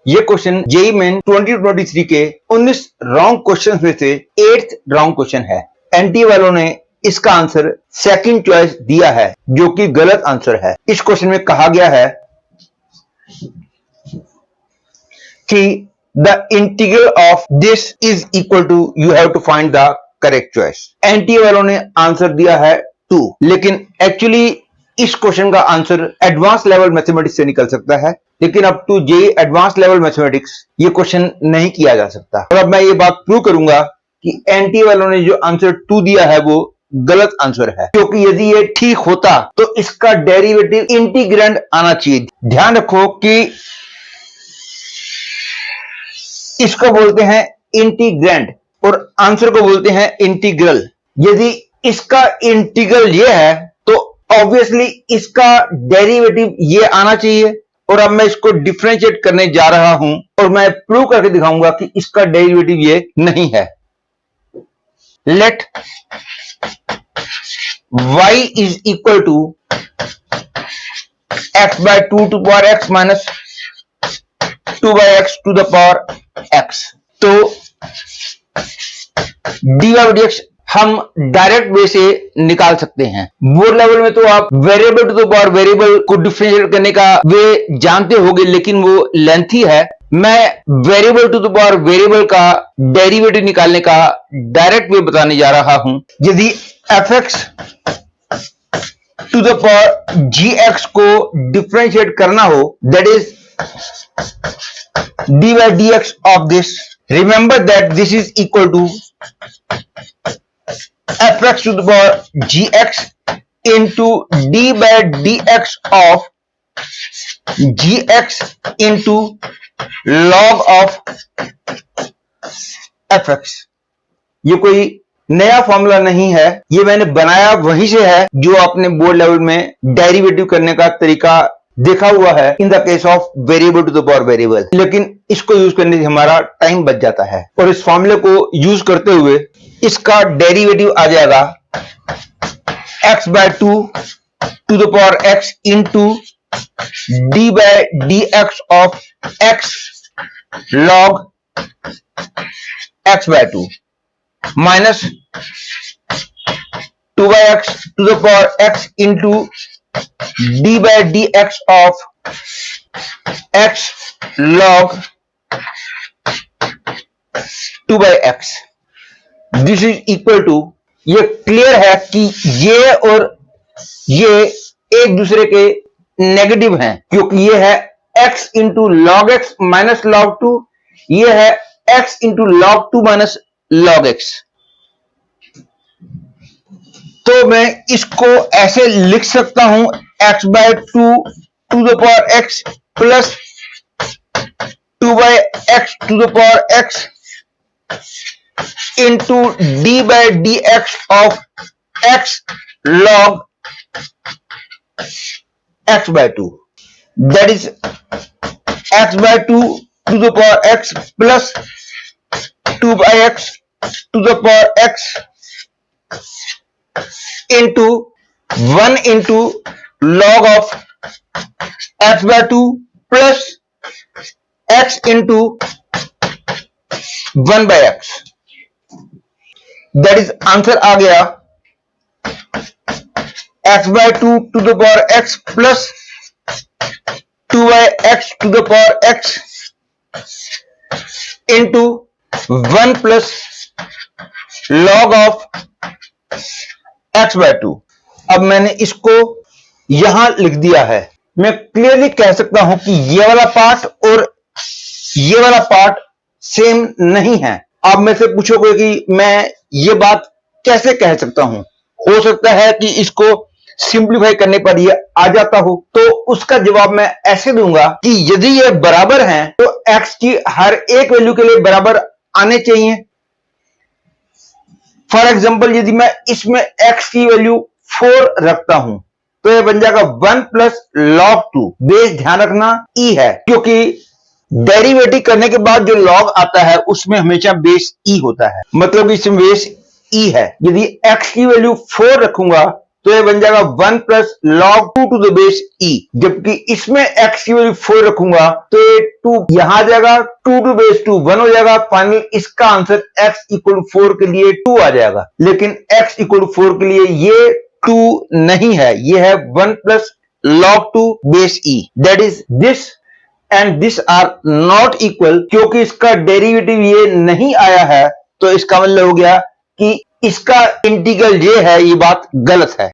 ये question JEE main 2023 के 19 wrong question में से 8th रॉन्ग क्वेश्चन है। एनटीए वालों ने इसका आंसर सेकंड चॉइस दिया है, जो कि गलत आंसर है। इस क्वेश्चन में कहा गया है कि the integral of this is equal to, you have to find the correct choice. NTA वालों ने आंसर दिया है 2, लेकिन एक्चुअली इस क्वेश्चन का आंसर एडवांस लेवल मैथमेटिक्स से निकल सकता है, लेकिन अब to JEE advance level mathematics ये क्वेश्चन नहीं किया जा सकता। और अब मैं ये बात प्रूव करूंगा कि एनटीए वालों ने जो आंसर 2 दिया है वो गलत आंसर है, क्योंकि यदि ये ठीक होता तो इसका डेरिवेटिव इंटीग्रैंड आना चाहिए। ध्यान रखो कि इसको बोलते हैं इंटीग्रैंड और आंसर को बोलते हैं इंटीग्रल। यदि इसका इंटीग्रल ये है तो ऑब्वियसली इसका डेरिवेटिव ये आना चाहिए। और अब मैं इसको डिफरेंशिएट करने जा रहा हूं और मैं प्रूव करके दिखाऊंगा कि इसका डेरिवेटिव ये नहीं है। Let y is equal to x by 2 to power x minus 2 by x to the power x। तो dy बाई dx हम डायरेक्ट वे से निकाल सकते हैं। बोर्ड लेवल में तो आप variable to the power variable को डिफरेंशिएट करने का वे जानते होंगे, लेकिन वो लेंथी है। मैं variable to the power variable का डेरिवेटिव निकालने का डायरेक्ट वे बताने जा रहा हूं। यदि fx to the power gx को डिफरेंशिएट करना हो, that is dy by dx of this, remember that this is equal to fx to the power gx into d by dx of gx into log of fx। ये कोई नया formula नहीं है, ये मैंने बनाया वहीं से है जो आपने बोर्ड लेवल में डेरिवेटिव करने का तरीका देखा हुआ है in the case of variable to the power variable. लेकिन इसको यूज करने से हमारा टाइम बच जाता है और इस फॉर्मूले को यूज करते हुए इसका डेरिवेटिव आ जाएगा x by 2 to the power x into d by d x of x log x by 2 minus 2 by x to the power x into d by dx of x log 2 by x। This is equal to, ये clear है कि ये और ये एक दूसरे के negative हैं, क्योंकि ये है x into log x minus log 2, ये है x into log 2 minus log x। तो मैं इसको ऐसे लिख सकता हूं x by 2 to the power x plus 2 by x to the power x into d by d x of x log x by 2, that is x by 2 to the power x plus 2 by x to the power x into 1 into log of x by 2 plus x into 1 by x। that is answer आ गया x by 2 to the power x plus 2 by x to the power x into 1 plus log of x by 2। अब मैंने इसको यहां लिख दिया है। मैं क्लियरली कह सकता हूं कि ये वाला पार्ट और ये वाला पार्ट सेम नहीं है। आप में से पूछोगे कि मैं ये बात कैसे कह सकता हूं? हो सकता है कि इसको सिंप्लीफाई करने पर ये आ जाता हो, तो उसका जवाब मैं ऐसे दूंगा कि यदि ये बराबर हैं तो x की हर एक वैल्यू के लिए बराबर आने चाहिए। फॉर एग्जाम्पल, यदि मैं इसमें x की वैल्यू 4 रखता हूं तो यह बन जाएगा 1 प्लस लॉग 2। बेस ध्यान रखना e है, क्योंकि डेरिवेटिव करने के बाद जो लॉग आता है उसमें हमेशा बेस e होता है, मतलब कि इसमें बेस e है। यदि x की वैल्यू 4 रखूंगा तो ये बन जाएगा 1 plus log 2 to the base e। जबकि इसमें x की वैल्यू 4 रखूंगा तो ये 2 यहां आ जाएगा, 2 टू बेस 2 1 हो जाएगा। फाइनल इसका आंसर x इक्वल 4 के लिए 2 आ जाएगा। लेकिन x इक्वल 4 के लिए ये 2 नहीं है, ये है 1 plus log 2 base e। That is this and this are not equal. क्योंकि इसका डेरिवेटिव ये नहीं आया है तो इसका मतलब हो गया कि इसका इंटीग्रल ये है, ये बात गलत है।